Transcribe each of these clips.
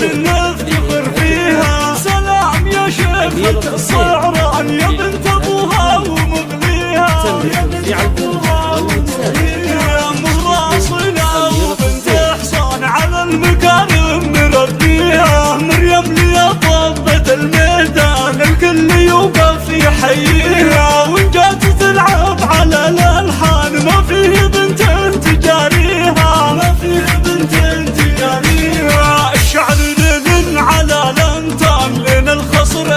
نفتخر فيها. سلام يا شيخة الصعران يا بنت ابوها ومغليها، يا بنت ابوها ومغليها. مراصنا وبنت احسان على المكارم مربيها. مريم لي طبت الميدان الكل يوقف يحييها. وان جات تلعب على الالحان ما فيه بنت تجاريها، ما فيه بنت تجاريها. الشعر لين على الانتان لين الخصر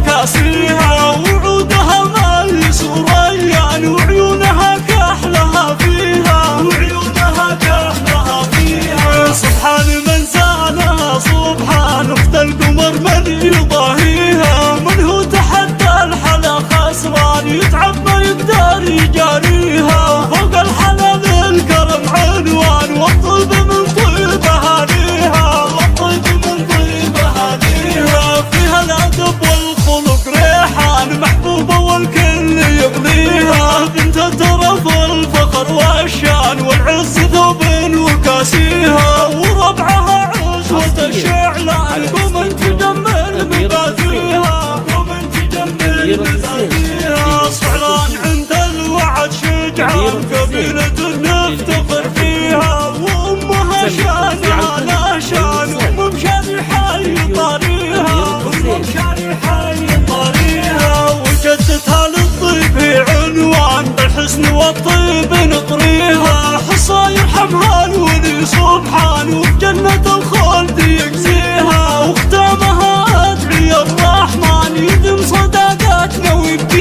كاسيها. وعودها مال سريان وعيونها كحلها فيها، وعيونها كحلها فيها. سبحان من زانها سبحان اخت القمر من يضاهيها. من هو تحدى الحلا خسران يتعب ما يقدر يجاريها. فوق الحلا للكرم عنوان والطيب من طيب اهاليها، والطيب من طيب اهاليها. فيها الادب والخلق ريحان محبوبه والكل يبغيها. بنت الترف والفخر والشان والعز ثوب وكاسيها. وربعها عزوة الشعلان قوم تجمل مباديها، قوم تجمل مباديها. صعلان عند الوعد شجعان قبيلة نفتخر فيها. وامها شانها لا شان ام مشاريحة يطاريها، ام مشاريحة يطاريها. وجدتها للطيب عنوان بالحسن والطيب نطريها. حصى يرحمها الولي سبحان وبجنة الخلد يجزيها. وختامها ادعي الرحمن يدم صداقتنا ويبقيها.